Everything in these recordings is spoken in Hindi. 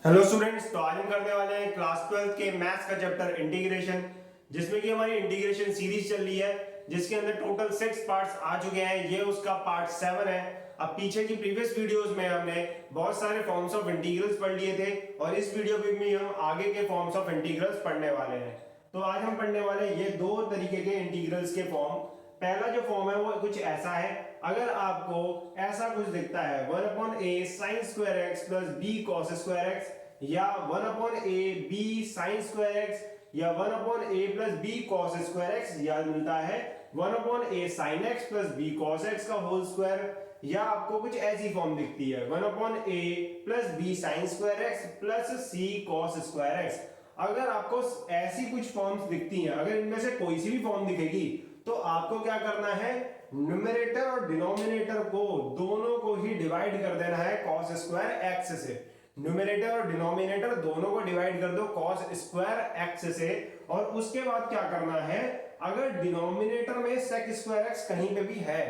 हेलो स्टूडेंट्स, तो आज हम करने वाले हैं क्लास 12 के मैथ्स का चैप्टर इंटीग्रेशन, जिसमें कि हमारी इंटीग्रेशन सीरीज चल रही है, जिसके अंदर टोटल 6 पार्ट्स आ चुके हैं। ये उसका पार्ट 7 है। अब पीछे की प्रीवियस वीडियोस में हमने बहुत सारे फॉर्म्स ऑफ इंटीग्रल्स पढ़ लिए थे और इस वीडियो में भी हम आगे के फॉर्म्स ऑफ इंटीग्रल्स पढ़ने वाले हैं। तो आज हम पढ़ने वाले ये दो तरीके के इंटीग्रल्स के फॉर्म। पहला जो फॉर्म है वो कुछ ऐसा है। अगर आपको ऐसा कुछ दिखता है 1/a sin square x plus b cos square x, या 1/a b sin square x, या 1/a plus b cos square x, या मिलता है 1/a sin x plus b cos x का होल स्क्वायर, या आपको कुछ ऐसी फॉर्म दिखती है 1/a plus b sin square x plus c cos square x। अगर आपको ऐसी कुछ फॉर्म्स दिखती हैं, अगर इनमें से कोई सी भी फॉर्म दिखेगी तो आपको क्या करना है, न्यूमरेटर और डिनोमिनेटर को दोनों को ही डिवाइड कर देना है cos स्क्वायर x से। न्यूमरेटर और डिनोमिनेटर दोनों को डिवाइड कर दो cos स्क्वायर x से, और उसके बाद क्या करना है, अगर डिनोमिनेटर में sec स्क्वायर x कहीं पे भी है,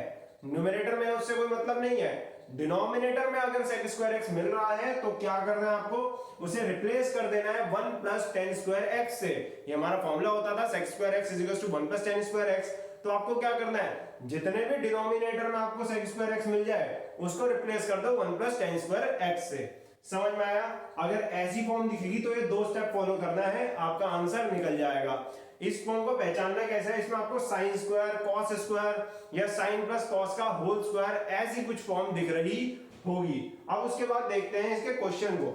न्यूमरेटर में उससे कोई मतलब नहीं है, डिनोमिनेटर में अगर sec स्क्वायर x मिल रहा है तो क्या करना है आपको, उसे रिप्लेस कर देना है 1 प्लस टेन स्क्वायर x से। ये हमारा फॉर्मूला होता था sec square x is equal to 1 plus tan square x। तो आपको क्या करना है, जितने भी डिनोमिनेटर में आपको sec स्क्वायर x मिल जाए उसको रिप्लेस कर दो 1 प्लस टेन स्क्वायर x से। समझ में आया? अगर ऐसी फॉर्म दिखेगी तो ये दो स्टेप फॉलो करना है, आपका आंसर निकल जाएगा। इस फॉर्म को पहचानना कैसे है, इसमें आपको साइन स्क्वायर, कॉस स्क्वायर या साइन प्लस कॉस का होल स्क्वायर ऐसी कुछ फॉर्म दिख रही होगी। अब उसके बाद देखते हैं इसके क्वेश्चन को।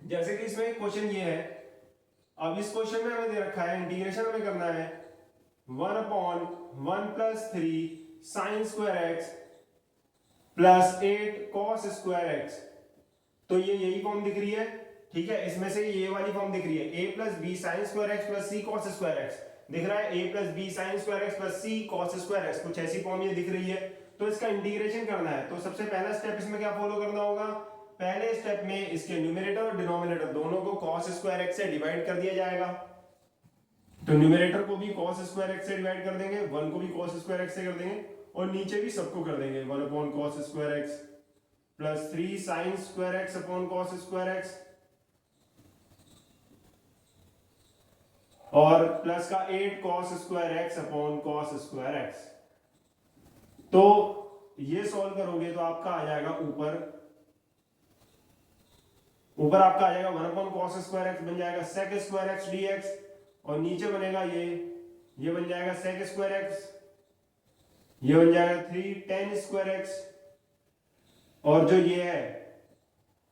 जैसे कि इसमें क्वेश्चन ये है, अब इस क्वेश्चन में हमें दे रखा है इंटीग्रेशन हमें करना है 1/1 plus 3 sign square x plus 8 cos square x. तो ये यही फॉर्म दिख रही है, ठीक है। इसमें से ये वाली फॉर्म दिख रही है a plus B sine square x plus C cos square x, दिख रहा है a plus B sine square x plus C cos square x, कुछ ऐसी फॉर्म ये दिख रही है। तो इसका इंटीग्रेशन करना है, तो सबसे पहला स्टेप इसमें क्या फॉलो करना होगा, पहले स्टेप में इसके न्यूमरेटर और डिनोमिनेटर दोनों को cos स्क्वायर एक्स से डिवाइड कर दिया जाएगा। तो न्यूमरेटर को भी cos स्क्वायर एक्स से डिवाइड कर देंगे, 1 को भी cos स्क्वायर एक्स से कर देंगे, और नीचे भी सबको कर देंगे 1 upon cos square x plus 3 sign square x upon cos square x, और प्लस का 8 cos square x upon cos square x. तो ये सॉल्व करोगे तो आपका आ जाएगा ऊपर आपका आ जाएगा 1 अपॉन cos स्क्वायर एक्स बन जाएगा sec स्क्वायर एक्स dx, और नीचे बनेगा ये बन जाएगा sec स्क्वायर एक्स, ये बन जाएगा 3 tan स्क्वायर एक्स, और जो ये है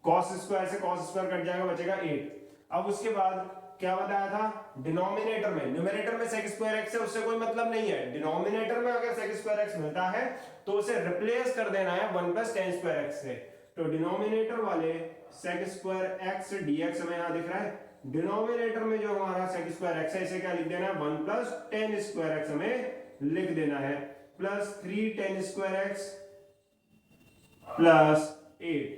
cos स्क्वायर से cos स्क्वायर कट जाएगा, बचेगा 8। अब उसके बाद क्या बताया था, डिनोमिनेटर में, न्यूमरेटर में sec स्क्वायर एक्स है उससे कोई मतलब नहीं है, डिनोमिनेटर में अगर sec स्क्वायर एक्स मिलता है तो उसे रिप्लेस कर देना है 1 प्लस टेन स्क्वायर एक्स से। तो डिनोमिनेटर वाले sec स्क्वायर एक्स dx हमें यहां दिख रहा है, डिनोमिनेटर में जो हमारा sec स्क्वायर एक्स है इसे क्या लिख देना है, 1 प्लस टेन स्क्वायर एक्स हमें लिख देना है, plus 3 ten square x plus 8।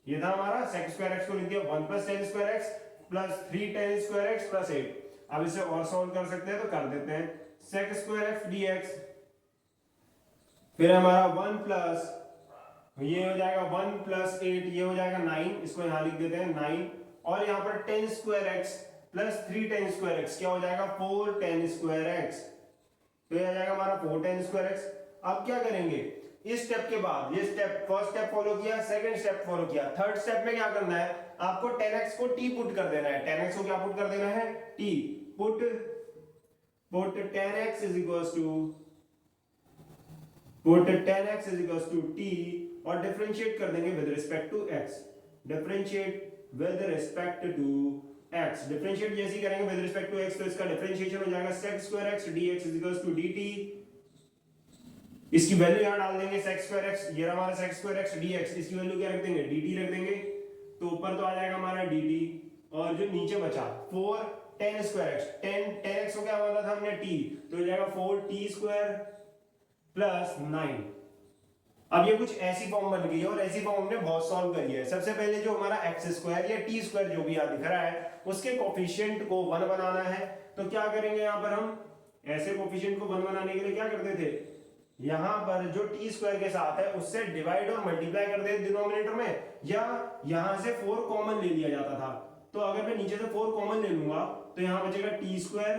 ये था हमारा sec स्क्वायर एक्स को लिख दिया 1 plus tan square x plus 3 ten square x plus 8। अब इसे और सॉल्व कर सकते हैं तो कर देते हैं, sec स्क्वायर एक्स dx, फिर हमारा 1 प्लस, ये हो जाएगा 1 प्लस 8, ये हो जाएगा 9, इसको यहां लिख देते हैं 9, और यहां पर 10 square x plus 3 10 square x क्या हो जाएगा 4 10 स्क्वायर एक्स। तो ये आ जाएगा हमारा 4 10 स्क्वायर एक्स। अब क्या करेंगे, इस स्टेप के बाद ये स्टेप, फर्स्ट स्टेप फॉलो किया, सेकंड स्टेप फॉलो किया, थर्ड स्टेप में क्या करना है, आपको 10x को t पुट कर देना है। 10x को क्या पुट कर देना है, t put 10x is equals to t, और डिफरेंशिएट कर देंगे with respect to x, differentiate with respect to x, differentiate जैसे ही करेंगे विद रिस्पेक्ट टू x तो इसका डिफरेंशिएशन हो जाएगा sec square x dx is equals to dt। इसकी वैल्यू यहां डाल देंगे sec स्क्वायर x, ये हमारा sec स्क्वायर x dx, इसकी वैल्यू क्या रख देंगे, dt रख देंगे, तो ऊपर तो आ जाएगा हमारा dt, और जो नीचे बचा 4 10 स्क्वायर x, 10x को क्या बोला था हमने t, तो हो जाएगा 4t स्क्वायर प्लस 9। अब ये कुछ ऐसी फॉर्म बन गई है, और ऐसी फॉर्म हमने बहुत सॉल्व करी है। सबसे पहले जो हमारा एक्स स्क्वायर या टी स्क्वायर जो भी यहां दिख रहा है उसके कोफिशिएंट को 1 बनाना है। तो क्या करेंगे, यहां पर हम ऐसे कोफिशिएंट को 1 बनाने के लिए क्या करते थे, यहाँ पर जो टी स्क्वायर के साथ है उससे डिवाइड और मल्टीप्लाई कर दे डिनोमिनेटर में, या यहाँ से 4 कॉमन ले लिया जाता था। तो अगर मैं नीचे से 4 कॉमन ले लूंगा तो यहाँ बचेगा टी स्क्वायर,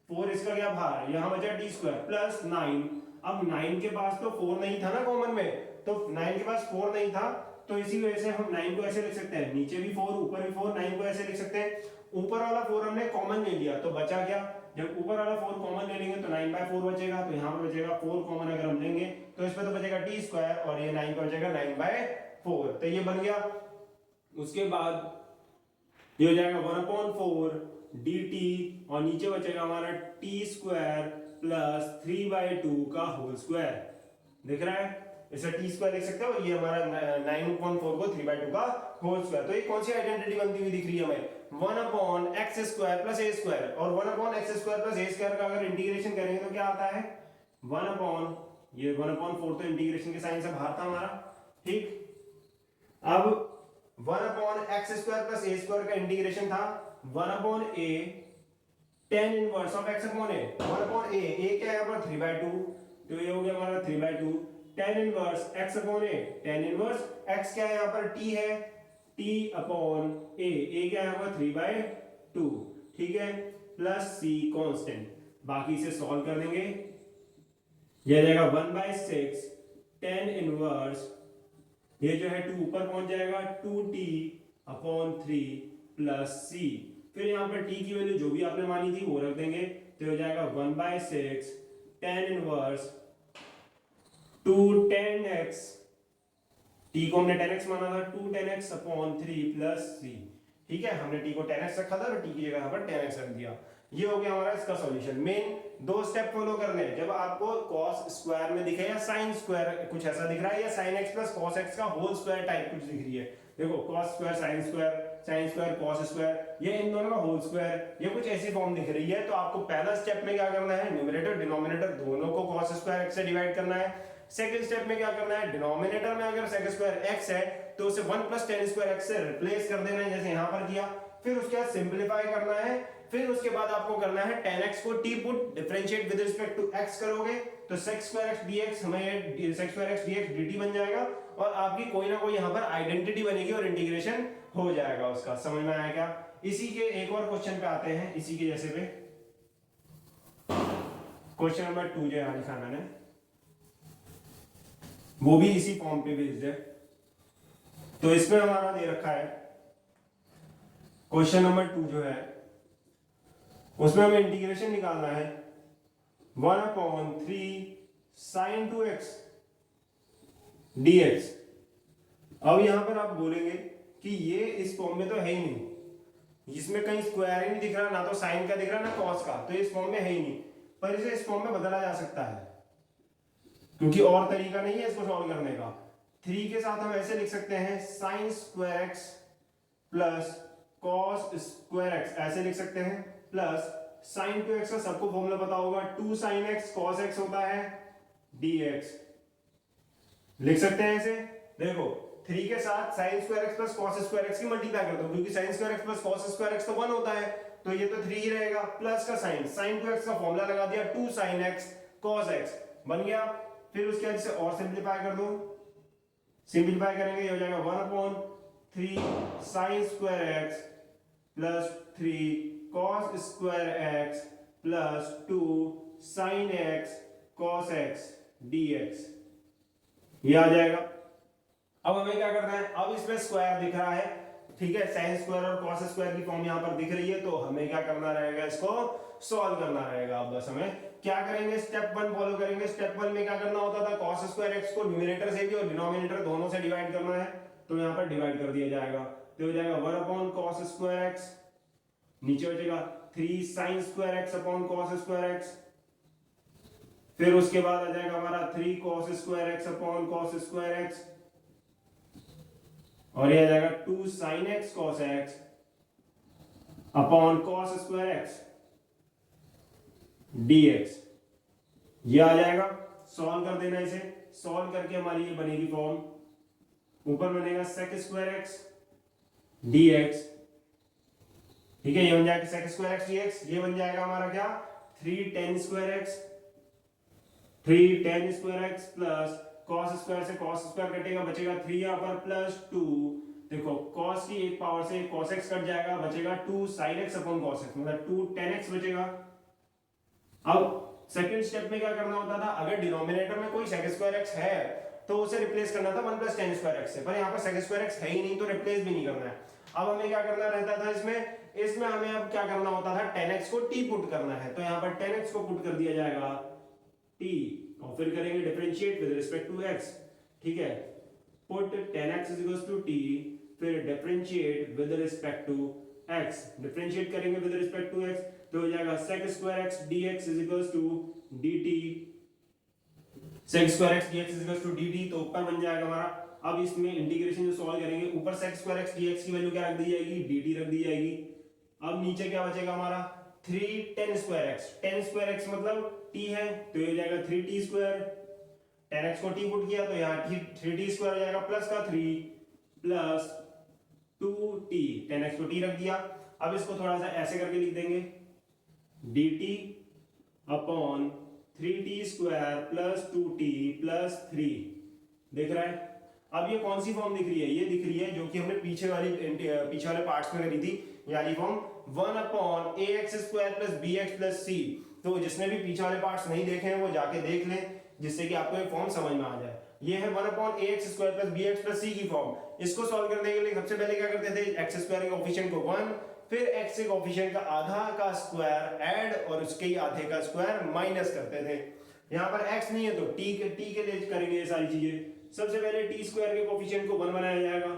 4 इसका क्या बाहर, यहाँ बचेगा टी स्क्वायर प्लस 9। अब 9 के पास तो 4 नहीं था ना कॉमन में, तो 9 के पास 4 नहीं था, तो इसी वजह से हम 9 को ऐसे लिख सकते हैं, नीचे भी 4 ऊपर भी 4, 9 को ऐसे लिख सकते हैं। ऊपर वाला 4 हमने कॉमन ले लिया तो बचा क्या, जब ऊपर वाला 4 कॉमन ले लेंगे तो 9/4 बचेगा, तो यहाँ पर बचेगा 4 कॉमन अगर हम लेंगे तो इस पर तो बचेगा टी स्क्वायर और ये 9 का बचेगा 9/4, तो ये बन गया। उसके बाद ये हो जाएगा 1/4 dt और नीचे बचेगा हमारा टी स्क्वायर प्लस 3/2 का होल स्क्वायर, दिख रहा है, इसे टी स्क्वायर लिख सकते हो, ये हमारा 9/4 को 3/2 का होल स्क्वायर। तो ये कौन सी आइडेंटिटी बनती हुई दिख रही है हमें, 1/x² प्लस a स्क्वायर, और 1/x² प्लस a स्क्वायर का अगर इंटीग्रेशन करेंगे तो क्या आता है, 1/4 तो इंटीग्रेशन के साइन से बाहर था हमारा, ठीक। अब 1/x² प्लस a स्क्वायर का इंटीग्रेशन था 1/a tan inverse of x upon a, 1/a, a क्या है यहाँ पर 3/2, तो ये हो गया हमारा 3/2 tan inverse x upon a, tan inverse x क्या है यहाँ पर t है, t अपॉन a क्या है यहाँ पर 3/2, ठीक है, प्लस c कांस्टेंट, बाकी इसे सॉल्व कर देंगे, ये आ जाएगा 1/6 tan इनवर्स, ये जो है 2 ऊपर पहुंच जाएगा 2t अपॉन 3 प्लस c, फिर यहाँ पर t की वैल्यू जो भी आपने मानी थी वो रख देंगे, तो हो जाएगा 1/6 tan inverse 2 tan x, t को हमने tan x माना था, 2 tan x upon 3 plus c, ठीक है, हमने t को tan x रखा था तो t की जगह यहाँ पर tan x रख दिया। ये हो गया हमारा इसका सॉल्यूशन। मेन 2 स्टेप फॉलो करने हैं, जब आपको cos स्क्वायर में दिखे या sin स्क्वायर कुछ ऐसा दिख रहा है, या sin x plus cos x का होल स्क्वायर टाइप कुछ दिख रही है, देखो cos square sin square cos square, ये इन दोनों का होल स्क्वायर, ये कुछ ऐसी फॉर्म दिख रही है, तो आपको पहला स्टेप में क्या करना है, न्यूमरेटर डिनोमिनेटर दोनों को cos स्क्वायर x से डिवाइड करना है। सेकंड स्टेप में क्या करना है, डिनोमिनेटर में अगर sec स्क्वायर x है तो उसे 1 प्लस tan स्क्वायर x से रिप्लेस कर देना है, जैसे यहां पर किया, फिर उसके बाद सिंपलीफाई करना है, फिर उसके बाद आपको करना है tan x को t put differentiate with respect to x करोगे तो sec स्क्वायर x dx हमें sec square x dx dt बन जाएगा, और आपकी कोई ना कोई यहां पर आइडेंटिटी बनेगी और इंटीग्रेशन हो जाएगा उसका। समझ में आया क्या? इसी के एक और क्वेश्चन पे आते हैं, इसी के जैसे पे क्वेश्चन नंबर 2 जो यहां लिखा मैंने, वो भी इसी फॉर्म पे बेस्ड है। तो इसमें हमारा दे रखा है क्वेश्चन नंबर 2 जो है उसमें हमें इंटीग्रेशन निकालना है 1/3 sin 2x dx। अब यहां पर आप बोलेंगे कि ये इस फॉर्म में तो है ही नहीं, इसमें कहीं स्क्वायर ही नहीं दिख रहा, ना तो साइन का दिख रहा ना कॉस का, तो इस फॉर्म में है ही नहीं, पर इसे इस फॉर्म में बदला जा सकता है क्योंकि और तरीका नहीं है इसको सॉल्व करने का। 3 के साथ हम ऐसे लिख सकते हैं sin square x plus cos square x, ऐसे लिख सकते हैं, प्लस sin 2x का सबको फॉर्मूला पता होगा, 2 sin x cos x होता है dx, लिख सकते हैं ऐसे। देखो 3 के साथ sin square x plus cos square x की मल्टीप्लाई कर दो, क्योंकि sin square x plus cos square x तो 1 होता है, तो ये तो 3 ही रहेगा, प्लस का sin 2x का फॉर्मूला लगा दिया 2 sin x cos x बन गया। फिर उसके बाद इसे और सिंपलीफाई कर दो, सिंपलीफाई करेंगे ये हो जाएगा 1/3 sin square x plus 3 cos square x plus 2 sin x cos x dx, ये आ जाएगा। अब हमें क्या करना है, अब इसमें स्क्वायर दिख रहा है, ठीक है, sin स्क्वायर और cos स्क्वायर की फॉर्म यहाँ पर दिख रही है, तो हमें क्या करना रहेगा, इसको सॉल्व करना रहेगा। अब बस हमें क्या करेंगे, स्टेप 1 फॉलो करेंगे। स्टेप 1 में क्या करना होता था, cos स्क्वायर x को न्यूमरेटर से भी और डिनोमिनेटर दोनों से डिवाइड करना है, तो यहाँ पर डिवाइड कर दिया जाएगा, तो हो जाएगा 1/cos स्क्वायर x, नीचे हो जाएगा 3 sin square x upon cos square x, फिर उसके बाद आ जाएगा हमारा 3 cos square x upon cos square x, और ये आ जाएगा 2 sin x cos x upon cos square x dx, ये आ जाएगा। सॉल्व कर देना, इसे सॉल्व करके हमारी ये बनेगी फॉर्म, ऊपर बनेगा sec स्क्वायर x dx, ठीक है, ये बन जाएगा sec स्क्वायर x dx, ये बन जाएगा हमारा क्या 3 tan square x 3 tan square x plus cos square से cos स्क्वायर कटेगा, बचेगा 3 यहाँ पर प्लस 2। देखो cos की एक पावर से cos x कट जाएगा, बचेगा 2 sin x upon cos x, मतलब 2 tan x बचेगा। अब सेकंड स्टेप में क्या करना होता था, अगर डिनोमिनेटर में कोई sec स्क्वायर x है तो उसे रिप्लेस करना था 1 प्लस tan स्क्वायर x से, पर यहाँ पर sec स्क्वायर x है ही नहीं तो रिप्लेस भी नहीं करना है। अब हमें क्या करना रहता था इसमें हमें अब क्या करना होता था, tan x को t पुट करना है, तो यहाँ पर tan x को पुट कर दिया जाएगा t, और फिर करेंगे differentiate with respect to x, ठीक है, put tan x equals to t, फिर differentiate with respect to x, differentiate करेंगे विद रिस्पेक्ट टू x तो हो जाएगा sec square x dx is equals to dt, sec square x dx is equals to dt, तो ऊपर बन जाएगा हमारा। अब इसमें इंटीग्रेशन जो सॉल्व करेंगे, ऊपर sec स्क्वायर x dx की वैल्यू क्या रख दी जाएगी, dt रख दी जाएगी। अब नीचे क्या बचेगा हमारा, 3 tan square x, tan square x मतलब t है तो ये हो जाएगा 3t स्क्वायर, tan x को t पुट किया तो यहाँ 3t स्क्वायर हो जाएगा प्लस का 3 प्लस 2t, tan x को t रख दिया। अब इसको थोड़ा सा ऐसे करके लिख देंगे, dt upon 3t square plus 2t plus 3, दिख रहा है। अब ये कौन सी फॉर्म दिख रही है, ये दिख रही है जो कि हमने पीछे वाले पार्ट्स में करी थी, यानी form 1 upon ax square plus bx plus c। तो जिसने भी पीछे वाले पार्ट्स नहीं देखे हैं वो जाके देख लें, जिससे कि आपको ये फॉर्म समझ में आ जाए। ये है 1 upon ax square plus bx plus c की फॉर्म। इसको सॉल्व करने के लिए सबसे पहले क्या करते थे, x स्क्वायर के कोएफिशिएंट को 1, फिर x के कोएफिशिएंट का आधा का स्क्वायर ऐड और उसके ही आधे का स्क्वायर माइनस करते थे। यहाँ पर x नहीं है तो t के लिए करेंगे ये सारी चीजें। सबसे पहले t स्क्वायर के कोएफिशिएंट को 1 बनाया जाएगा,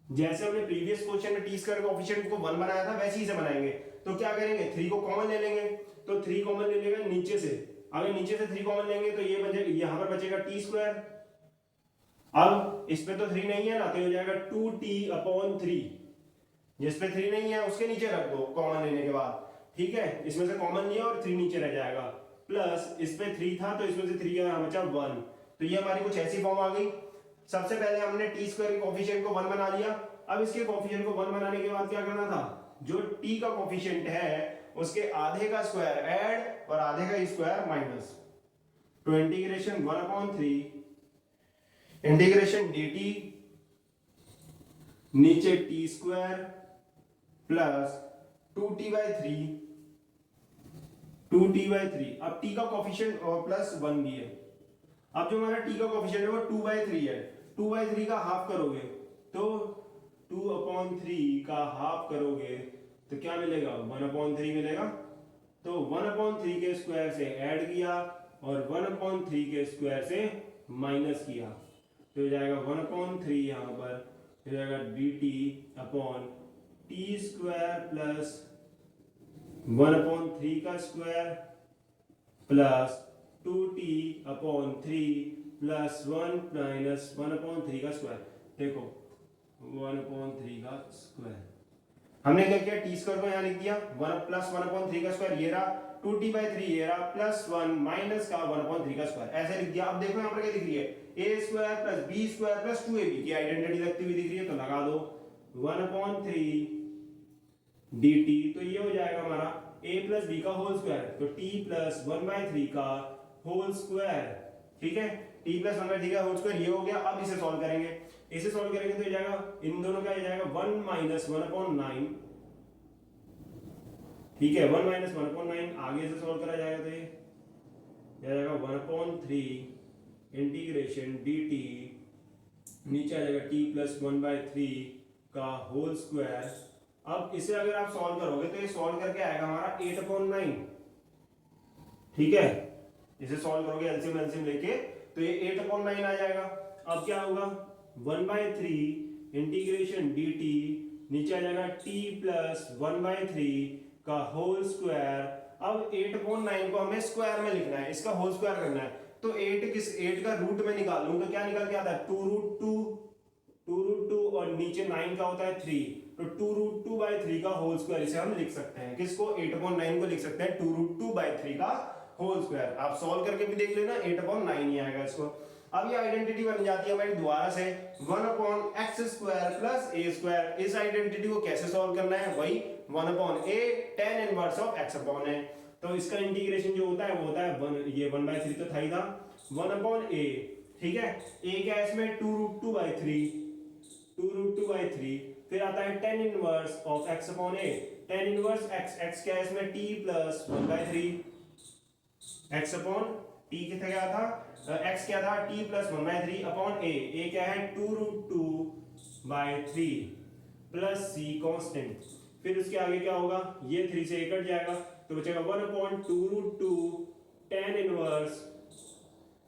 जैसे हमने प्रीवियस क्वेश्चन में t स्क्वायर के कोएफिशिएंट को 1 बनाया था वैसे ही से बनाएंगे। तो क्या करेंगे, 3 को कॉमन ले लेंगे, तो 3 कॉमन ले लेंगे नीचे से, अगर नीचे से 3 कॉमन लेंगे तो ये बचेगा, यहाँ पर बचेगा t स्क्वायर। अब इसमें तो 3 नहीं है ना, तो हो जाएगा 2t अपॉन 3, जिसपे 3 नहीं है उसके नीचे रख दो कॉमन लेने के बाद, ठीक है, इसमें से कॉमन लिया और 3 नीचे रह जाएगा, प्लस इसमें 3 था तो इसमें से 3 का बचा 1। तो ये हमारी कुछ ऐसी फॉर्म आ गई। सबसे पहले हमने t स्क्वायर के कोएफिशिएंट को 1 बना लिया। अब इसके कोएफिशिएंट को 1 बनाने के बाद क्या करना था, जो t का कोएफिशिएंट है उसके आधे का स्क्वायर ऐड और आधे का स्क्वायर माइनस, तो इंटीग्रेशन 1/3 इंटीग्रेशन dt नीचे t स्क्वायर प्लस 2t/3 अब t का कोएफिशिएंट प्लस 1 भी है। अब जो हमारा t का कोएफिशिएंट है वो 2/3 है, 2/3 का हाफ करोगे तो 2/3 का हाफ करोगे तो क्या मिलेगा, 1/3 मिलेगा। तो 1/3 के स्क्वायर से ऐड किया और 1/3 के स्क्वायर से माइनस किया, तो हो जाएगा 1/3 यहाँ पर हो जाएगा dt upon t square plus 1/3 का square plus 2t/3 plus 1 minus 1/3 का स्क्वायर। देखो 1/3 का स्क्वायर हमने क्या किया, टी स्क्वायर को यहाँ लिख दिया, 1 प्लस 1/3 का स्क्वायर ये रहा, 2t/3 ये रहा, प्लस 1 माइनस का 1/3 का स्क्वायर, ऐसे लिख दिया। अब देखो यहाँ पर क्या दिख रही है, a square plus b square plus 2ab की आइडेंटिटी लगती हुई दिख रही है, तो लगा दो 1/3 dt, तो ये हो जाएगा हमारा a प्लस b का होल स्क्वायर, तो t प्लस 1/3 का होल स्क्वायर, ठीक है, t प्लस 1/3 का होल स्क्वायर ये हो गया। अब इसे सॉल्व करेंगे, इसे सॉल्व करेंगे तो ये जाएगा, इन दोनों का ये जाएगा 1 माइनस 1/9, ठीक है, 1 माइनस 1/9 आगे से सॉल्व करा जाएगा तो ये जाएगा 1/3 इंटीग्रेशन dt नीचे आ जाएगा t प्लस 1/3 का होल स्क्वायर। अब इसे अगर आप सॉल्व करोगे तो ये सॉल्व करके आएगा हमारा 8/9, ठीक है, इसे सॉल्व करोगे एलसीएम लेके तो ये 8/9 आ जाएगा। अब क्या होगा, 1/3 इंटीग्रेशन dt नीचे आ जाएगा t प्लस 1/3 का होल स्क्वायर। अब 8/9 को हमें स्क्वायर में लिखना है, इसका होल स्क्वायर करना है, तो 8 का रूट में निकाल लूं तो क्या निकल के आता है 2√2 और नीचे 9 का होता है 3, तो 2√2/3 का होल स्क्वायर इसे हम लिख सकते हैं। किसको, 8/9 को लिख सकते हैं 2√2/3 का होल स्क्वायर। आप सॉल्व करके भी देख लेना, 8/9 ही आएगा इसको। अब ये आइडेंटिटी बन जाती है हमारी दोबारा से 1/x² प्लस a²। इस आइडेंटिटी को कैसे सॉल्व करना है, वही 1/a tan inverse of x/a। तो इसका इंटीग्रेशन जो होता है वो होता है 1, ये 1/3 तो था ही था, 1/a, ठीक है। a क्या है इसमें 2√2/3, 2√2/3, फिर आता है tan inverse of x/a, tan inverse x क्या है इसमें t प्लस 1/3, x/t कितना क्या था, x क्या था t प्लस 1/3 अपॉन a क्या है 2√2/3 प्लस c कांस्टेंट, फिर उसके आगे क्या होगा, ये 3 से 1 कट जाएगा तो बचेगा 1/2√2 tan इनवर्स,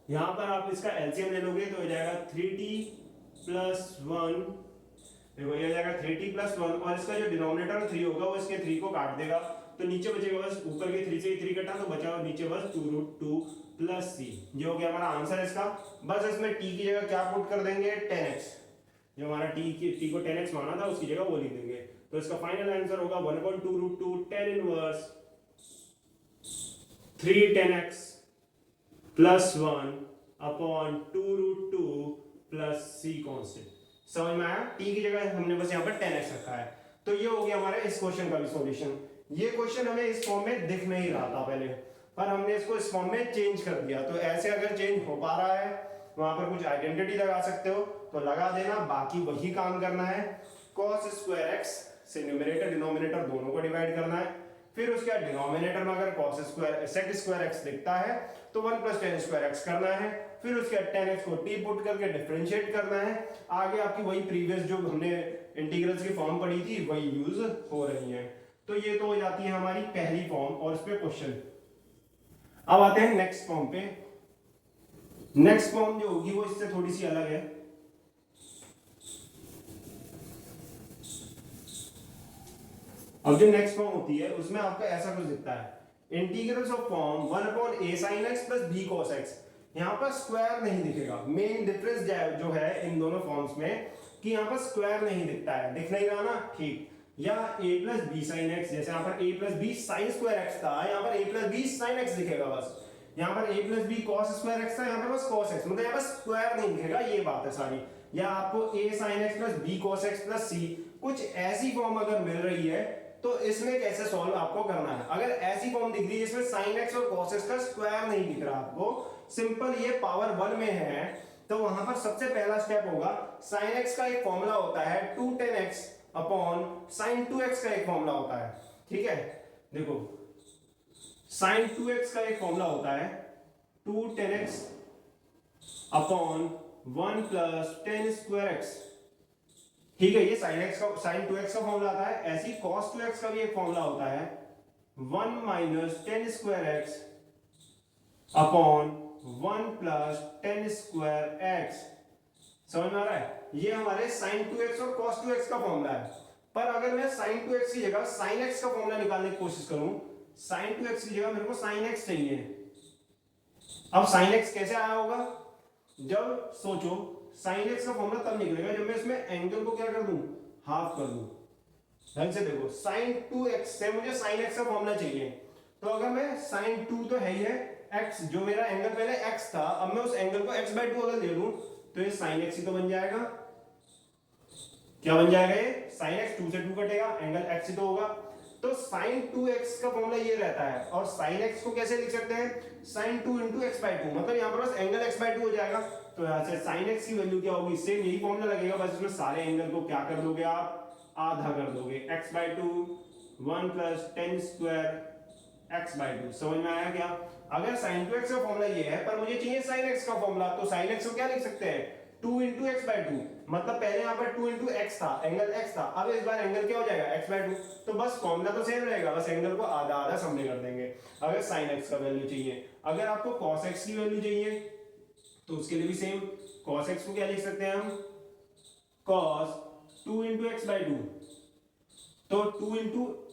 यहां पर आप इसका एलसीएम ले लोगे तो हो जाएगा 3t प्लस 1, देखो ये हो जाएगा 3t प्लस 1, और इसका जो डिनोमिनेटर 3 होगा वो इसके 3 को काट देगा, तो नीचे बचेगा बस, ऊपर के 3 से 3 कटा तो बचा नीचे बस 2√2 प्लस c, जो हो गया हमारा आंसर इसका। बस इसमें t की जगह क्या पुट कर देंगे 10x, जो हमारा t को 10x माना था उसकी जगह वो लिख देंगे, तो इसका फाइनल आंसर होगा 1/2√2 tan inverse 3 10x plus 1 upon 2√2 plus c constant. समझ में आया, t की जगह हमने बस यहाँ पर 10x रखा है। तो ये हो गया हमारा इस क्वेश्चन का भी सॉल्यूशन। ये क्वेश्चन हमें इस फॉर्म में दिख नहीं रहा था पहले, पर हमने इसको इस फॉर्म में चेंज कर दिया। तो ऐसे अगर चेंज हो पा रहा है, वहां पर कुछ आइडेंटिटी लगा सकते हो तो लगा देना, बाकी वही काम करना है। cos स्क्वायर x से न्यूमरेटर डिनोमिनेटर दोनों को डिवाइड करना है, फिर उसके बाद डिनोमिनेटर में अगर cos square sec square x दिखता है तो 1 + tan स्क्वायर x करना है, फिर उसके बाद tan x को t पुट करके डिफरेंशिएट करना है। आगे आपकी वही प्रीवियस जो हमने इंटीग्रल्स की फॉर्म पढ़ी थी वही यूज हो रही है। तो ये तो हो जाती है हमारी पहली फॉर्म और इस पे क्वेश्चन। अब आते हैं नेक्स्ट फॉर्म पे। नेक्स्ट फॉर्म जो होगी वो इससे थोड़ी सी अलग है। अब जो नेक्स्ट फॉर्म होती है उसमें आपको ऐसा कुछ दिखता है, integrals of form 1/a sin x + b cos x। यहाँ पर स्क्वायर नहीं दिखेगा, मेन डिफरेंस जो है इन दोनों फॉर्म्स में कि यहाँ पर स्क्वायर नहीं दिखता है, दिख नहीं रहा ना, ठीक। या a + b sin x, जैसे यहाँ पर a + b sin square x था, यहाँ पर a + b sin x दिखेगा बस। यहाँ पर a + b cos square x था, यहाँ पर बस cos x, मतलब यहाँ पर स्क्वायर नहीं दिखेगा, ये बात है सारी। या आपको a sin x + b cos x + c, कुछ ऐसी फॉर्म अगर मिल रही है तो इसमें कैसे सॉल्व आपको करना है। अगर ऐसी फॉर्म दिख रही है जिसमें sin x और cos x का स्क्वायर नहीं दिख रहा आपको, सिंपल ये पावर 1 में है, तो वहां पर सबसे पहला स्टेप होगा, sin x का एक फॉर्मूला होता है 2 tan x upon sin 2x का एक फॉर्मूला होता है, ठीक है। देखो sin 2x का एक फॉर्मूला होता है 2 tan x upon 1 + tan square x, ठीक है। ये sin 2x का फॉर्मूला आता है। ऐसी cos 2x का भी एक फॉर्मूला होता है 1 - tan square x upon 1 + tan square x। समझ में आ रहा है, ये हमारे sin 2x और cos 2x का फॉर्मूला है। पर अगर मैं sin 2x की जगह sin x का फॉर्मूला निकालने की कोशिश करूं, sin 2x की जगह मेरे को sin x चाहिए। अब sin x कैसे आया होगा, जब सोचो sin x का फॉर्मूला तब निकलेगा जब मैं इसमें एंगल को क्या कर दूं, हाफ कर दूं। ध्यान से देखो, sin 2x से मुझे sin x का फॉर्मूला चाहिए, तो अगर मैं sin 2 तो है ही है, x जो मेरा एंगल पहले x था, अब मैं उस एंगल को x/2 अगर ले लूं तो ये sin x ही तो बन जाएगा। क्या बन जाएगा ये sin x, 2 से 2 कटेगा, एंगल x ही तो होगा। तो sin 2x का फॉर्मूला ये रहता है, और sin x को कैसे लिख सकते हैं, sin 2 × x/2, मतलब यहाँ पर बस एंगल x/2 हो जाएगा। तो यहाँ से sin x की वैल्यू क्या होगी, सेम यही फॉर्मूला लगेगा, बस इसमें सारे एंगल को क्या कर दोगे आप, आधा कर दोगे, x/2 1 + tan स्क्वायर x/2। समझ में आया क्या। अगर sin 2x का फॉर्मूला ये है, पर मुझे चाहिए sin x का फॉर्मूला, तो sin x को क्या लिख सकते हैं 2 × x/2, मतलब पहले यहाँ पर 2 × x था, एंगल x था, अब इस बार एंगल क्या हो जाएगा x/2, तो बस फॉर्मूला तो सेम रहेगा, बस एंगल को आधा आधा सामने कर देंगे। अगर sin x का वैल्यू चाहिए, अगर आपको cos x की वैल्यू चाहिए तो उसके लिए भी सेम, cos x को क्या लिख सकते हैं हम, cos 2 × x/2, तो 2 ×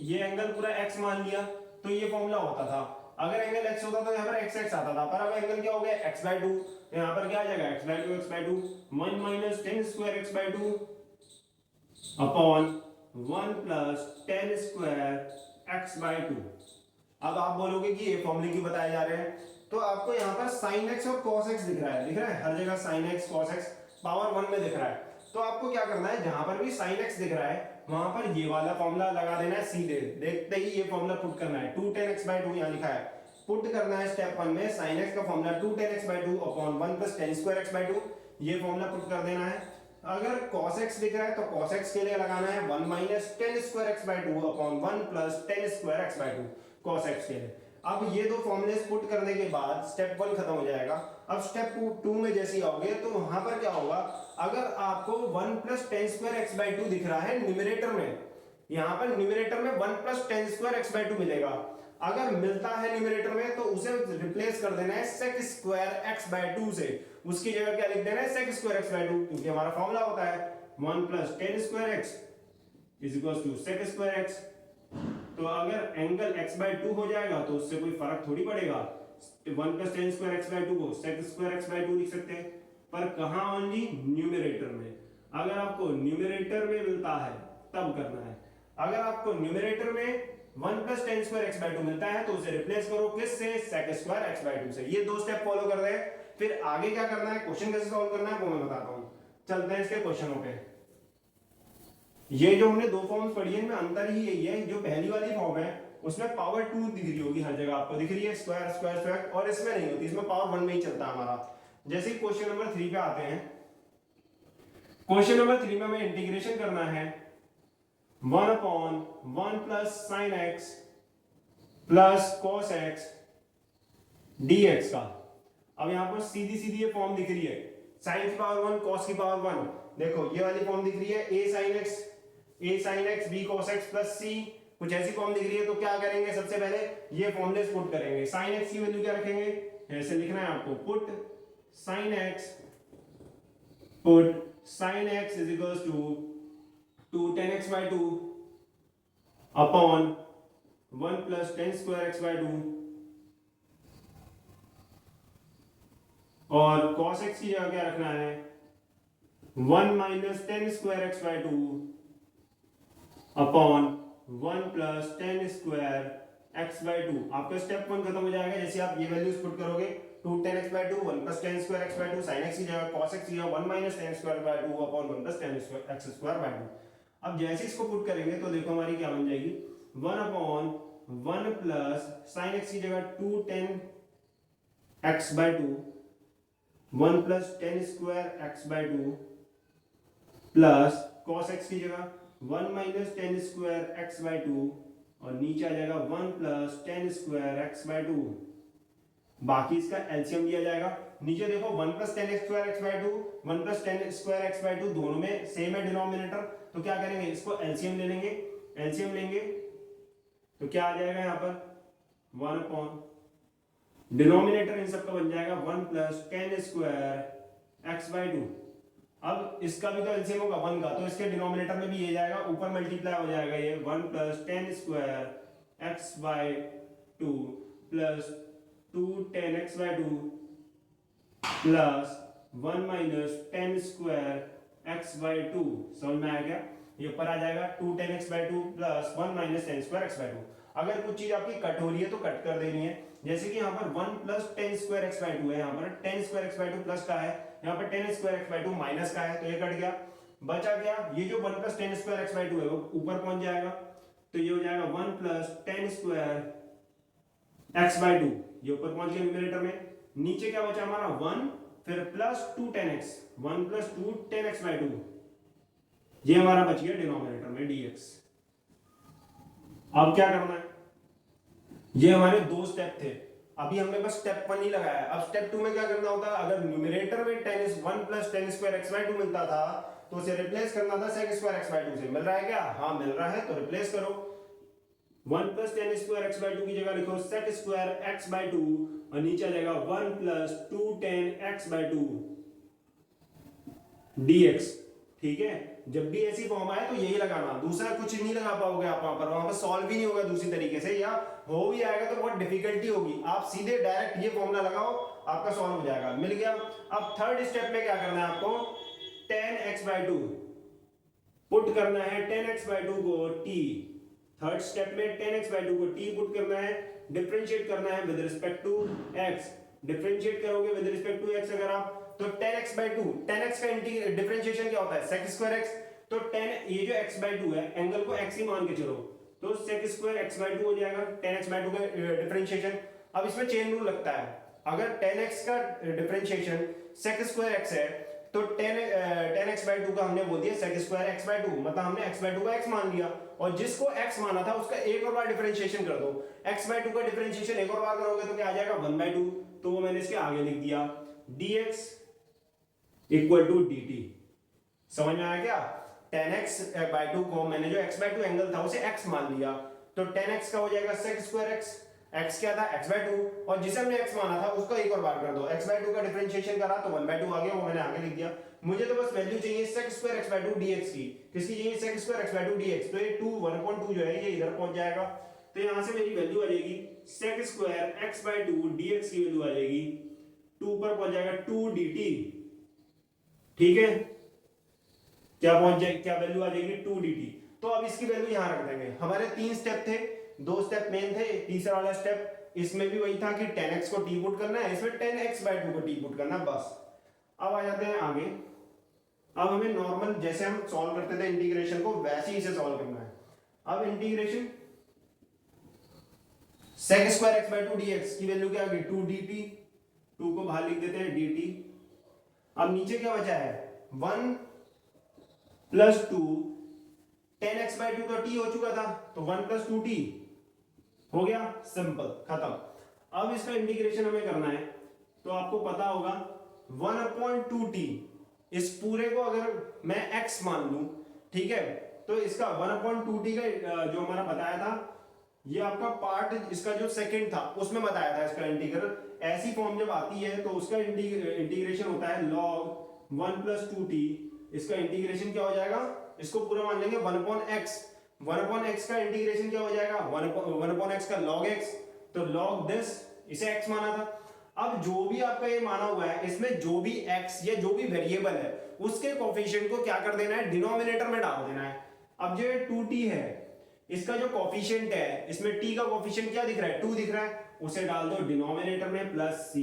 ये एंगल पूरा x मान लिया, तो ये फॉर्मूला होता था। अगर एंगल x होता तो यहाँ पर x आता था, पर अब एंगल क्या हो गया x/2, तो यहाँ पर क्या आ जाएगा x/2 1 - tan square x/2 upon 1 + tan square x/2। अब आप बोलोगे कि ये फॉर्मूले क्यों बताए जा रहे हैं, तो आपको यहाँ पर sin x और cos x दिख रहा है हर जगह sin x cos x power 1 में दिख रहा है। तो आपको क्या करना है, जहां पर भी sin x दिख रहा है वहां पर ये वाला फॉर्मूला लगा देना है सीधे, देखते ही ये फॉर्मूला पुट करना है 2 tan x by 2 यहाँ लिखा है, पुट करना है स्टेप 1 में sin x का formula 2 tan x by 2 upon 1 plus tan square x by 2, ये फॉर्मूला पुट कर देना है। अगर cos x दिख रहा है तो cos x के लिए लगाना है 1 minus tan square x by 2 upon 1 plus tan square x by 2 cos x के लिए। अब ये दो फॉर्मूले पुट करने के बाद स्टेप 1 खत्म हो जाएगा। अब स्टेप 2 में जैसे ही आओगे तो वहां पर क्या होगा, अगर आपको 1 plus tan square x by 2 दिख रहा है न्यूमरेटर में, यहाँ पर न्यूमरेटर में 1 plus tan square x by 2 मिलेगा, अगर मिलता है न्यूमरेटर में तो उसे रिप्लेस कर देना है sec square x by 2 से, उसकी जगह क्या लिख देना है sec square x by 2, क्योंकि हमारा फॉर्मूला होता है 1 plus tan square x is equals to sec square x। तो अगर एंगल x by 2 हो जाएगा तो उससे कोई फर्क थोड़ी पड़ेगा, 1 plus tan square x by 2 को sec square x by 2 लिख सकते हैं, पर कहाँ ओनली न्यूमरेटर में। अगर आपको न्यूमरेटर में मिलता है तब करना है, अगर आपको न्यूमरेटर में 1 plus tan square x by 2 मिलता है तो उसे रिप्लेस करो किससे, sec square x by 2 से। ये दो स्टेप फॉलो कर रहे हैं, फिर आगे क्या करना है, क्वेश्चन कैसे सॉल्व करना है वो मैं बताता हूँ। चलते हैं इसके क्वेश्चनों पे। ये जो हमने दो फॉर्म्स पढ़ी है इनमें अंतर ही यही है, जो पहली वाली फॉर्म है उसमें पावर 2 दिख रही होगी हर जगह, आपको दिख रही है स्क्वायर स्क्वायर स्क्वायर, और इसमें नहीं होती, इसमें पावर 1 में ही चलता है हमारा। जैसे ही क्वेश्चन नंबर 3 पे आते हैं, क्वेश्चन नंबर 3 में हमें इंटीग्रेशन करना है 1 upon 1 plus sine x plus cos x dx का। अब यहाँ पर सीधी सीधी ये फॉर्म दिख रही है, साइन की पावर 1 कॉस की पावर 1, देखो ये वाली फॉर्म दिख रही है a sin x b cos x plus c, कुछ ऐसी फॉर्म दिख रही है। तो क्या करेंगे, सबसे पहले ये फॉर्मूले पुट करेंगे, sin x की वैल्यू क्या रखेंगे, ऐसे लिखना है आपको, put sin x is equals to 2 tan x by 2 upon 1 plus tan square x by 2, और cos x की जगह क्या रखना है 1 minus tan square x by 2 upon 1 plus tan square x by 2। आपका स्टेप 1 खत्म हो जाएगा जैसे आप ये वैल्यूज पुट करोगे, 2 tan x by 2 1 plus tan square x by 2 sin x की जगह cos x की जगह 1 minus tan square by 2 upon 1 plus tan square x square by 2। अब जैसे इसको पुट करेंगे तो देखो हमारी क्या बन जाएगी, 1 अपॉन 1 plus sin x की जगह 2 tan x by 2 1 plus tan square x by 2 plus cos x की जगह 1 minus tan square x by 2 और नीचे आ जाएगा 1 plus tan square x by 2। बाकी इसका एलसीएम लिया जाएगा, नीचे देखो 1 plus tan square x by 2 1 plus tan square x by 2 दोनों में सेम है डिनोमिनेटर, तो क्या करेंगे इसको एलसीएम ले लेंगे, एलसीएम लेंगे तो क्या आ जाएगा यहाँ पर 1 अपॉन डिनोमिनेटर इन सबका बन जाएगा 1 plus tan square x by 2। अब इसका भी तो एलसीएम होगा 1 का, तो इसके डिनोमिनेटर में भी ये जाएगा, ऊपर मल्टीप्लाई हो जाएगा ये 1 plus tan square x by 2 plus 2 tan x by 2 plus 1 minus tan square x by 2। समझ में आया क्या, ये ऊपर आ जाएगा 2 tan x by 2 plus 1 minus tan square x by 2। अगर कुछ चीज आपकी कट हो रही है तो कट कर देनी है, जैसे कि यहाँ पर 1 plus tan square x by 2 है, यहाँ पर tan square x by 2 plus का है, यहाँ पर tan square x by 2 minus का है, तो ये कट गया, बचा गया ये जो 1 plus tan square x by 2 है वो ऊपर पहुंच जाएगा, तो ये हो जाएगा 1 plus tan square x by 2, ये ऊपर पहुंच गया न्यूमरेटर में। नीचे क्या बचा हमारा 1 फिर plus 2 tan x, 1 plus 2 tan x by 2, ये हमारा बच गया डिनोमिनेटर में dx। अब क्या करना है, ये हमारे दो स्टेप थे, अभी हमने बस स्टेप 1 ही लगाया। अब स्टेप 2 में क्या करना होता है, अगर न्यूमरेटर में 1 plus tan square x by 2 मिलता था तो उसे रिप्लेस करना था sec square x by 2 से। मिल रहा है क्या, हाँ मिल रहा है, तो रिप्लेस करो, 1 plus tan square x by 2 की जगह लिखो sec square x by 2 और नीचे आ जाएगा 1 plus 2 tan x by 2 dx। ठीक है, जब भी ऐसी फॉर्म आए तो यही लगाना, दूसरा कुछ नहीं लगा पाओगे आप वहां पर सॉल्व भी नहीं होगा दूसरी तरीके से, या हो भी आएगा तो बहुत डिफिकल्टी होगी। आप सीधे डायरेक्ट ये फॉर्मूला लगाओ, आपका सॉल्व हो जाएगा। मिल गया। अब थर्ड स्टेप में क्या करना है आपको, tan x by 2 पुट करना है, tan x by 2 को t, थर्ड स्टेप में tan x by 2 को t पुट करना है, डिफरेंशिएट करना है with respect to x। Differentiate करोगे विद रिस्पेक्ट टू x अगर आप, तो tan x by 2, tan x का डिफरेंशिएशन क्या होता है sec square x, तो 10 ये जो x/2 है एंगल को x ही मान के चलो, तो sec स्क्वायर x/2 हो जाएगा 10x/2 का डिफरेंशिएशन। अब इसमें चेन रूल लगता है, अगर 10x का डिफरेंशिएशन sec स्क्वायर x है तो 10x/2 का हमने बोल दिया sec स्क्वायर x/2, मतलब हमने x/2 का x मान लिया, और जिसको x माना था उसका एक और बार डिफरेंशिएशन कर दो। x/2 का डिफरेंशिएशन एक और बार करोगे तो क्या आ जाएगा 1/2, तो वो मैंने इसके आगे लिख दिया dx इक्वल टू dt। समझ में आया क्या? 10x/2 को मैंने जो x/2 एंगल था उसे x मान लिया, तो 10x का हो जाएगा sec स्क्वायर x, x क्या था x/2, और जिसे हमने x माना था उसको एक और बार कर दो, x/2 का डिफरेंशिएशन करा तो 1/2 आ गया, वो मैंने आगे लिख दिया। मुझे तो बस वैल्यू चाहिए sec स्क्वायर x/2 dx की, किसकी चाहिए sec स्क्वायर x/2 dx, तो ये 1/2 जो है ये इधर पहुंच जाएगा, तो यहां से मेरी वैल्यू आ जाएगी sec स्क्वायर x/2 dx की वैल्यू आ जाएगी 2 पर पहुंच जाएगा 2 dt। ठीक है, क्या पहुंच जाएगी, क्या वैल्यू आ जाएगी 2 dt। तो अब इसकी वैल्यू यहां रख देंगे। हमारे 3 स्टेप थे, 2 स्टेप मेन थे, तीसरा वाला स्टेप इसमें भी वही था कि 10x को टी पुट करना है, इसमें 10x/2 को टी पुट करना है बस। अब आ जाते हैं आगे। अब हमें नॉर्मल जैसे हम सॉल्व करते थे इंटीग्रेशन को वैसे ही इसे सॉल्व करना है। अब integration sec square x/2 dx की वैल्यू क्या आ गई 2 dt, 2 को बाहर लिख देते हैं dt। अब नीचे क्या बचा है 1 प्लस 2, 10x/2 तो t हो चुका था, तो 1 प्लस 2t हो गया, सिंपल खत्म। अब इसका इंटीग्रेशन हमें करना है, तो आपको पता होगा 1/2t, इस पूरे को अगर मैं x मान लूं, ठीक है, तो इसका 1/2t का जो हमारा बताया था, ये आपका पार्ट इसका जो सेकंड था उसमें बताया था इसका इंटीग्रल। ऐसी फॉर्म जब आती है तो उसका इंटीग्रेशन होता है log 1 प्लस 2t। इसका इंटीग्रेशन क्या हो जाएगा, इसको पूरा मान लेंगे 1/x, 1/x का इंटीग्रेशन क्या हो जाएगा 1/x का log x, तो log दिस, इसे x माना था। अब जो भी आपका ये माना हुआ है, इसमें जो भी x या जो भी वेरिएबल है उसके कोफिशिएंट को क्या कर देना है, डिनोमिनेटर में डाल देना है। अब जो 2t है इसका जो कोफिशिएंट है, इसमें t का कोफिशिएंट क्या दिख रहा है 2 दिख रहा है, उसे डाल दो डिनोमिनेटर में प्लस c।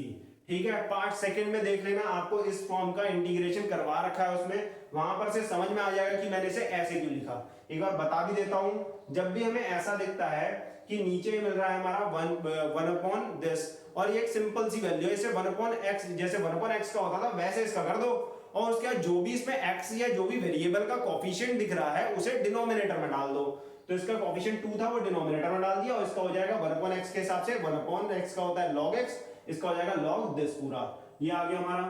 ठीक है, पार्ट सेकंड में देख लेना, आपको इस फॉर्म का इंटीग्रेशन करवा रखा है उसमें, वहां पर से समझ में आ जाएगा कि मैंने इसे ऐसे क्यों लिखा। एक बार बता भी देता हूं, जब भी हमें ऐसा दिखता है कि नीचे मिल रहा है हमारा 1 दिस, और ये एक सिंपल सी वैल्यू है, इसे 1/x, जैसे 1/x का होता था वैसे इसका कर दो, और उसके बाद जो भी इसमें x या जो भी वेरिएबल का कोफिशिएंट दिख रहा है उसे डिनोमिनेटर में डाल दो। तो इसका कोफिशिएंट 2 था, वो डिनोमिनेटर में डाल दिया, और इसका हो जाएगा 1/x के हिसाब से 1/x का होता है log x, इसका हो जाएगा log दिस पूरा। ये आ गया हमारा,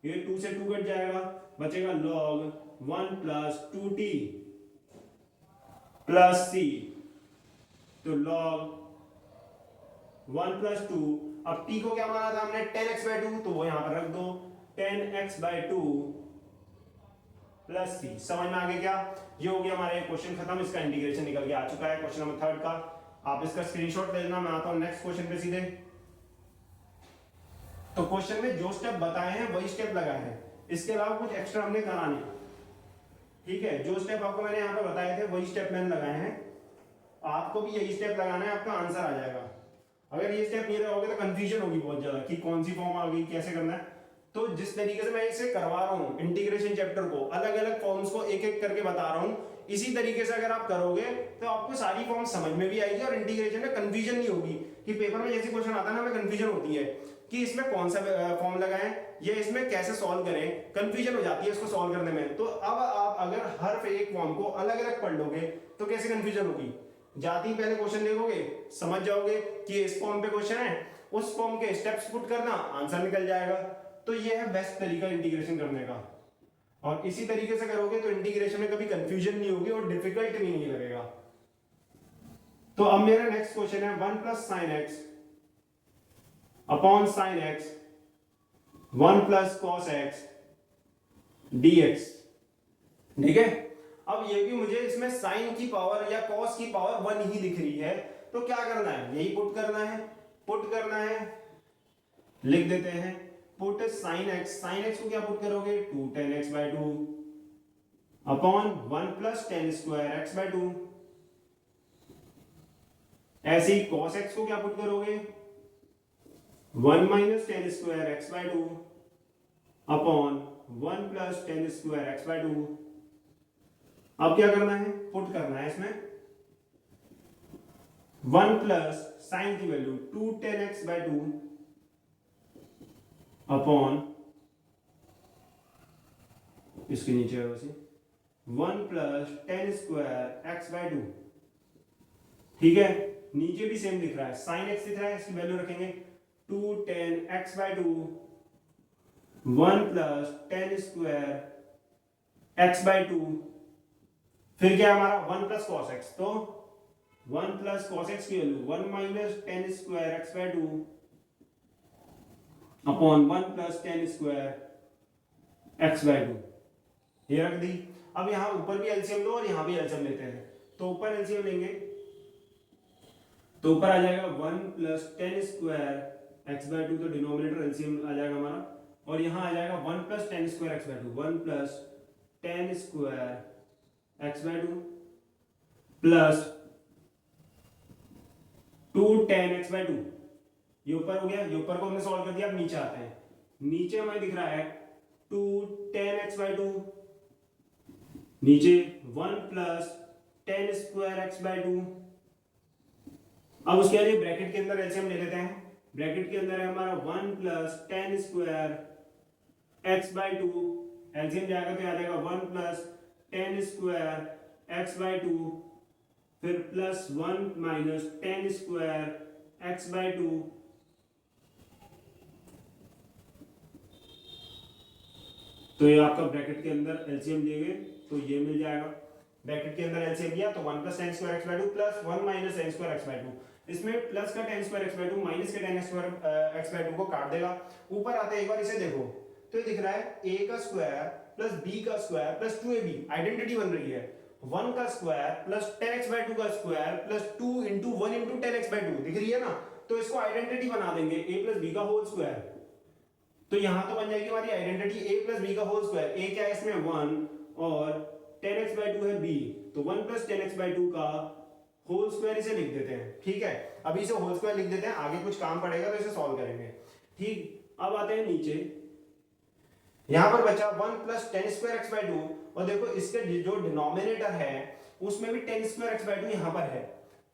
ये 2 से 2 कट जाएगा, बचेगा log 1 plus 2t plus c, तो log 1 प्लस 2, अब t को क्या माना था हमने 10x/2, तो वो यहां पर रख दो 10x/2 प्लस c। समझ में आ गया क्या? ये हो गया हमारा क्वेश्चन खत्म, इसका इंटीग्रेशन निकल के आ चुका है क्वेश्चन नंबर 3 का। आप इसका स्क्रीनशॉट ले लेना, मैं आता हूं नेक्स्ट क्वेश्चन पे सीधे। तो क्वेश्चन में जो स्टेप बताए हैं वही स्टेप लगाए हैं, इसके अलावा कुछ एक्स्ट्रा हमने करा नहीं। ठीक है, जो स्टेप आपको मैंने यहाँ पे बताए थे वही स्टेप मैंने लगाए हैं, आपको भी यही स्टेप लगाना है, आपका आंसर आ जाएगा। अगर ये स्टेप नहीं लगाओगे तो कंफ्यूजन होगी बहुत ज्यादा कि कौन सी फॉर्म आ गई, कैसे करना है। तो जिस तरीके से मैं इसे करवा रहा हूँ इंटीग्रेशन चैप्टर को, अलग अलग फॉर्म्स को एक एक करके बता रहा हूँ, इसी तरीके से अगर आप करोगे तो आपको सारी फॉर्म समझ में भी आएगी और इंटीग्रेशन में कंफ्यूजन नहीं होगी। कि पेपर में जैसे क्वेश्चन आता है ना, हमें कंफ्यूजन होती है कि इसमें कौन सा फॉर्म लगाएं या इसमें कैसे सॉल्व करें, कंफ्यूजन हो जाती है इसको सॉल्व करने में। तो अब आप अगर हर एक फॉर्म को अलग अलग पढ़ लोगे तो कैसे कंफ्यूजन होगी, जाती ही पहले क्वेश्चन देखोगे, समझ जाओगे कि इस फॉर्म पे क्वेश्चन है, उस फॉर्म के स्टेप्स पुट करना, आंसर निकल जाएगा। तो ये है बेस्ट तरीका इंटीग्रेशन करने का, और इसी तरीके से करोगे तो इंटीग्रेशन में कभी कंफ्यूजन नहीं होगी और डिफिकल्ट भी नहीं लगेगा। तो अब मेरा नेक्स्ट क्वेश्चन है 1 plus sine x upon sine x 1 plus cos x dx। ठीक है, अब ये भी मुझे इसमें साइन की पावर या कॉस की पावर 1 ही दिख रही है, तो क्या करना है, यही पुट करना है, लिख देते हैं पुट साइन एक्स को क्या पुट करोगे 2 10x/2 upon 1 plus 10 square x/2। ऐसे ही cos x को क्या पुट करोगे 1 minus 10 square x/2 upon 1 plus 10 square x/2। अब क्या करना है, पुट करना है इसमें 1 प्लस साइन की वैल्यू 2 10x/2 अपॉन इसके नीचे है वैसे 1 प्लस 10 स्क्वायर x/2। ठीक है, नीचे भी सेम दिख रहा है, साइन x दिख रहा है, इसकी वैल्यू रखेंगे 2 10x/2 1 प्लस 10 स्क्वायर x/2, फिर क्या है हमारा 1 प्लस कॉस x, तो 1 प्लस कॉस x की value 1 minus 10 square x/2 upon 1 plus 10 square x/2, ये रख दी। अब यहां ऊपर भी एलसीएम लो और यहां भी एलसीएम लेते हैं, तो ऊपर एलसीएम लेंगे तो ऊपर आ जाएगा 1 प्लस 10 स्क्वायर x/2, तो डिनोमिनेटर एलसीएम आ जाएगा हमारा, और यहां आ जाएगा 1 plus 10 square x/2, 1 plus 10 square x/2 plus 2 10x/2, ये ऊपर हो गया, ये ऊपर को हमने सॉल्व कर दिया। अब नीचे आते हैं, नीचे हमें दिख रहा है 2 10x/2, नीचे 1 प्लस 10 स्क्वायर x/2। अब उसके बाद ब्रैकेट के अंदर एलसीएम ले लेते हैं, ब्रैकेट के अंदर है हमारा 1 प्लस 10 स्क्वायर x/2, एलसीएम जाएगा तो आ जाएगा 1 प्लस 10 स्क्वायर x/2 फिर प्लस 1 माइनस 10 स्क्वायर x/2, तो ये आपका ब्रैकेट के अंदर एलसीएम लिए गए तो ये मिल जाएगा। ब्रैकेट के अंदर एलसीएम लिया तो 1 plus 10 square x/2 plus 1 minus 10 square x/2, इसमें प्लस का 10 स्क्वायर x/2 माइनस के 10 स्क्वायर x/2 को काट देगा। ऊपर आते एक बार इसे देखो तो ये दिख रहा है a का स्क्वायर प्लस b का स्क्वायर प्लस 2ab, आइडेंटिटी बन रही है 1 का स्क्वायर प्लस 10x/2 का square plus 2 into 1 into 10x/2 दिख रही है ना, तो इसको आइडेंटिटी बना देंगे a प्लस b का होल स्क्वायर, तो यहां तो बन जाएगी हमारी आइडेंटिटी a प्लस b का होल स्क्वायर, a क्या है इसमें 1 और 10x/2 है b, तो 1 प्लस 10x/2 का होल स्क्वायर इसे लिख देते हैं। ठीक है, अभी इसे होल स्क्वायर लिख देते हैं, आगे कुछ काम पड़ेगा तो इसे सॉल्व करेंगे। ठीक, अब आते हैं नीचे, यहां पर बचा 1 प्लस 10 स्क्वायर x/2, और देखो इसके जो डिनोमिनेटर है उसमें भी 10 स्क्वायर x/2 यहां पर है।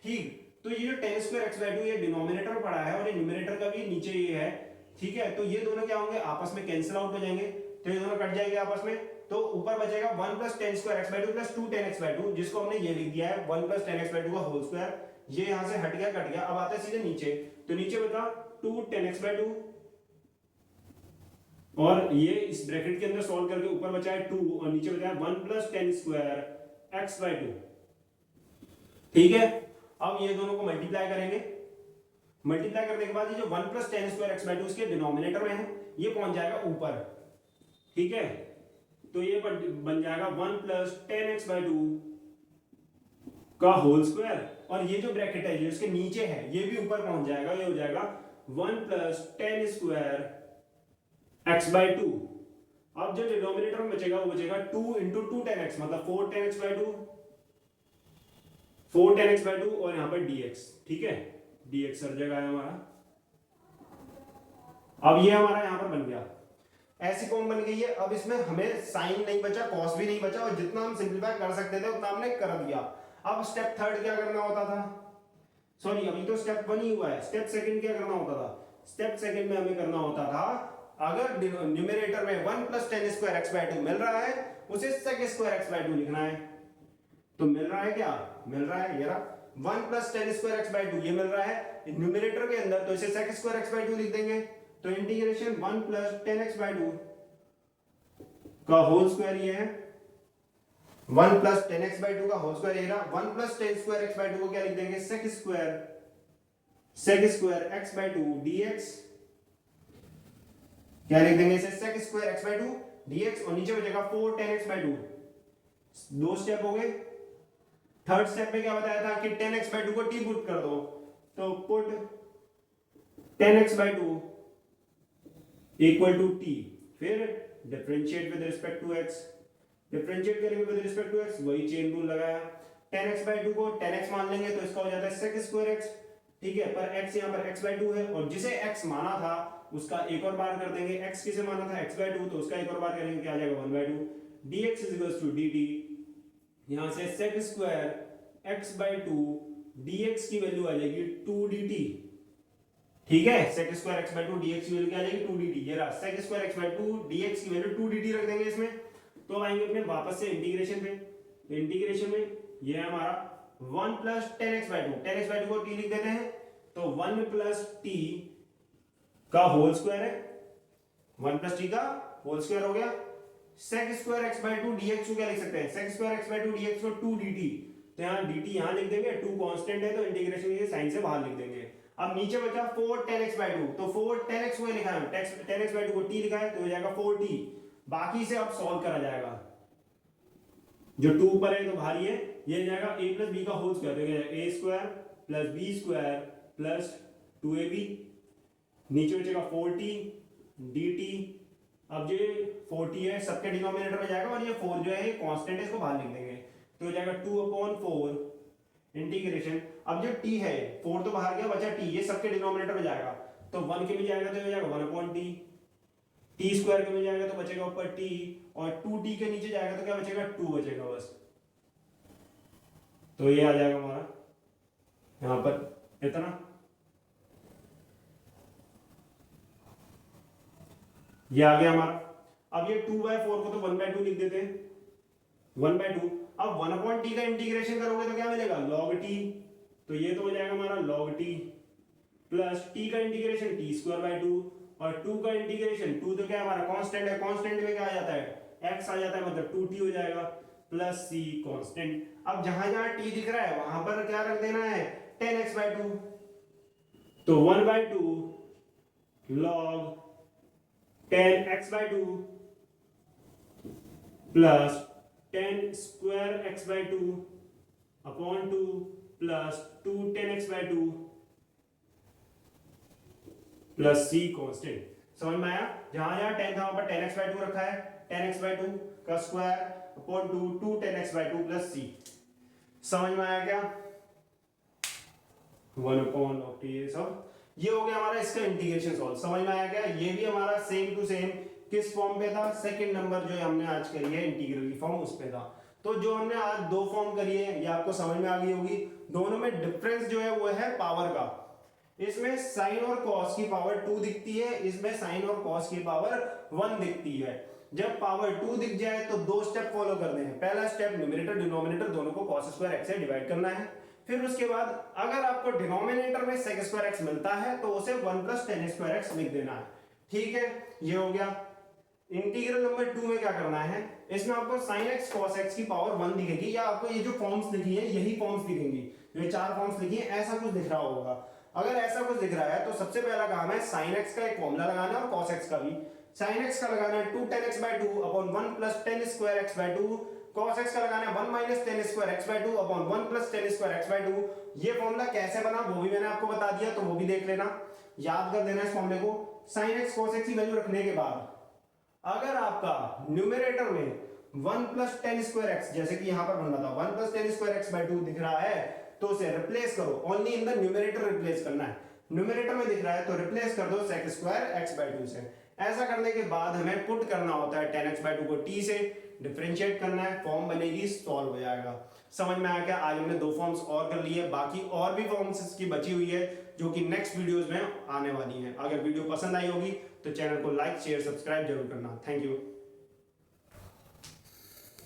ठीक, तो ये जो 10 स्क्वायर x/2 ये डिनोमिनेटर में पड़ा है और ये न्यूमरेटर का भी नीचे ये है। ठीक है, तो ये दोनों क्या होंगे, आपस में कैंसिल आउट हो जाएंगे, तो ये दोनों कट जाएंगे आपस में, तो ऊपर बचेगा 1 plus 10 square x/2 plus 2 10x/2, जिसको हमने ये लिख दिया है 1 प्लस 10x/2 का होल स्क्वायर, ये यहां से हट गया, कट गया। अब आते हैं सीधे नीचे, तो नीचे बचा 2 10x/2 और ये इस ब्रैकेट के अंदर सॉल्व करके ऊपर बचा है 2 और नीचे बचा है 1 प्लस 10 स्क्वायर x/2। ठीक है, अब ये दोनों को मल्टीप्लाई करेंगे, मल्टीप्लाई करने के बाद ये जो 1 प्लस 10 स्क्वायर x/2 इसके डिनोमिनेटर में है, ये पहुंच जाएगा ऊपर। ठीक है, तो ये बन जाएगा 1 प्लस 10x/2 का होल स्क्वायर, और ये जो ब्रैकेट है ये इसके नीचे है ये भी ऊपर पहुंच जाएगा, ये हो जाएगा 1 प्लस 10 स्क्वायर x/2। अब जो डिनोमिनेटर में बचेगा वो बचेगा 2 इंटू 2 10x, मतलब 4 10x/2, 4 10x/2 और यहां पर dx। ठीक है, dx हर जगह है हमारा। अब ये हमारा यहां पर बन गया, ऐसी फॉर्म बन गई है। अब इसमें हमें साइन नहीं बचा, कॉस भी नहीं बचा, और जितना हम सिंपलीफाई कर सकते थे उतना हमने कर दिया। अब स्टेप थर्ड क्या करना होता था, सॉरी अभी तो स्टेप 1 ही हुआ है, स्टेप सेकंड क्या करना होता था, स्टेप सेकंड में हमें करना होता था, अगर न्यूमरेटर में 1 प्लस 10 स्क्वायर x/2 मिल रहा है उसे sec स्क्वायर x/2 लिखना है। तो मिल रहा है, क्या मिल रहा है, ये रहा 1 प्लस 10 स्क्वायर x/2 ये मिल रहा है न्यूमरेटर के अंदर, तो इसे sec स्क्वायर x/2 लिख देंगे। तो इंटीग्रेशन 1 प्लस 10x/2 का होल स्क्वायर ये है, 1 प्लस 10x/2 का होल स्क्वायर ये रहा, 1 प्लस 10 स्क्वायर x/2 को क्या लिख देंगे, sec स्क्वायर x/2 dx, क्या लिख देंगे इसे, sec स्क्वायर x/2 dx, और नीचे बचेगा 4 10x/2। दो स्टेप हो गए। थर्ड स्टेप में क्या बताया था कि 10x/2 को t पुट कर दो, तो put 10x/2 equal to t, फिर differentiate with respect to x, differentiate करेंगे विद रिस्पेक्ट टू x, वही चेन रूल लगाया, 10x/2 को 10x मान लेंगे तो इसका हो जाता है sec स्क्वायर x। ठीक है, पर x यहां पर x/2 है, और जिसे x माना था उसका एक और बार कर देंगे, x किसे माना था x/2, तो उसका एक और बार करेंगे, क्या आ जाएगा 1/2 dx is equals to dt यहां से sec square x by two dx की वैल्यू आ जाएगी 2dt। ठीक है, sec square x by two dx की वैल्यू क्या आ जाएगी 2dt। ये रहा sec square x by two dx की वैल्यू 2dt रख देंगे इसमें। तो अब आएंगे अपने वापस से इंटीग्रेशन पे। तो इंटीग्रेशन में ये है हमारा 1 plus 10x by two, 10x by two को t लिख देते हैं, तो 1 प्लस टी का होल स्क्वायर है, 1 प्लस टी का होल स्क्वायर हो गया। sec square x by two dx को क्या लिख सकते हैं, sec square x by two dx को 2dt, तो यहाँ dt यहाँ लिख देंगे, 2 कांस्टेंट है तो इंटीग्रेशन ये साइन से बाहर लिख देंगे। अब नीचे बचा 4 tan x बाई टू, तो 4 tan x को लिखा है, tan x बाई टू को t लिखा है तो हो जाएगा 4t। बाकी से अब सॉल्व करा जाएगा, जो 2 ऊपर है तो बाहर ही है, ये जाएगा a प्लस बी का होल स्क्वायर, तो a square plus B square plus 2ab, नीचे बचेगा 4t dt। अब ये 4t है सबके डिनोमिनेटर में जाएगा और ये 4 जो है ये कांस्टेंट है, इसको बाहर लिख देंगे तो हो जाएगा 2/4 इंटीग्रेशन। अब जो t है 4 तो बाहर गया, बचा t, ये सबके डिनोमिनेटर में जाएगा तो 1 के भी जाएगा तो हो जाएगा 1/t, t स्क्वायर के में जाएगा तो बचेगा ऊपर t, और 2t के नीचे जाएगा तो क्या बचेगा 2 बचेगा बस। तो ये आ जाएगा हमारा यहां पर इतना, ये आ गया हमारा। अब ये 2/4 को तो 1/2 लिख देते हैं, 1/2। अब 1/t का इंटीग्रेशन करोगे तो क्या मिलेगा log t, तो ये तो हो जाएगा हमारा log t प्लस t का इंटीग्रेशन t स्क्वायर बाई 2, और 2 का इंटीग्रेशन 2 तो क्या हमारा कांस्टेंट है, कांस्टेंट में क्या आ जाता है x आ जाता है, मतलब 2t हो जाएगा प्लस c कांस्टेंट। अब जहां जहां t दिख रहा है वहां पर क्या रख देना है 10x बाई टू, तो 1/2 log 10x by two plus 10 square x by two upon 2 plus 2 10x by two plus c constant. समझ में आया, जहां जहां 10 था वहां पर 10x बाई टू रखा है, 10x बाई टू का square upon 2 10x by two plus c। समझ में आया क्या, 1/t ये सब, ये हो गया हमारा इसका इंटीग्रेशन सॉल्व। समझ में आया क्या, ये भी हमारा सेम टू सेम किस फॉर्म पे था, सेकंड नंबर जो हमने आज करी है इंटीग्रल की फॉर्म उस पे था। तो जो हमने आज दो फॉर्म करी है ये आपको समझ में आ गई होगी, दोनों में डिफरेंस जो है वो है पावर का। इसमें साइन और कॉस की पावर 2 दिखती है, इसमें साइन और कॉस की पावर 1 दिखती है। जब पावर 2 दिख जाए तो दो स्टेप फॉलो करने हैं। पहला स्टेप न्यूमरेटर डिनोमिनेटर दोनों को cos स्क्वायर x से डिवाइड करना है, फिर उसके बाद अगर आपको डिनोमिनेटर में sec स्क्वायर x मिलता है तो उसे 1 प्लस tan स्क्वायर x लिख देना है। ठीक है, ये हो गया। इंटीग्रल नंबर 2 में क्या करना है, इसमें आपको sin x cos x की पावर 1 दिखेगी, या आपको ये जो फॉर्म्स लिखी है यही फॉर्म्स दिखेंगी, ये चार फॉर्म्स लिखी है, ऐसा कुछ दिख रहा होगा। अगर ऐसा कुछ दिख रहा है तो सबसे पहला काम है sin x का एक फॉर्मूला लगाना और cos x का भी। sin x का लगाना है 2 tan x by 2 upon 1 plus tan square x by 2, cos x का लगाना है 1 minus tan square x by 2 upon 1 plus tan square x by 2। ये फॉर्मूला कैसे बना वो भी मैंने आपको बता दिया, तो वो भी देख लेना, याद कर देना इस फॉर्मूले को। sin x cos x की वैल्यू रखने के बाद अगर आपका न्यूमरेटर में 1 प्लस tan स्क्वायर x, जैसे कि यहां पर बन रहा था 1 plus tan square x by 2 दिख रहा है तो उसे रिप्लेस करो, only in the numerator replace करना है। न्यूमरेटर में दिख रहा है तो रिप्लेस कर दो sec स्क्वायर x by 2 से। ऐसा करने के बाद हमें पुट करना होता है tan x by 2 को t से डिफरेंशिएट करना है, फॉर्म बनेगी, सॉल्व हो जाएगा। समझ में आया क्या, आज हमने दो फॉर्म्स और कर लिए, बाकी और भी फॉर्म्स इसकी बची हुई है जो कि नेक्स्ट वीडियोस में आने वाली हैं। अगर वीडियो पसंद आई होगी तो चैनल को लाइक शेयर सब्सक्राइब जरूर करना। Thank you.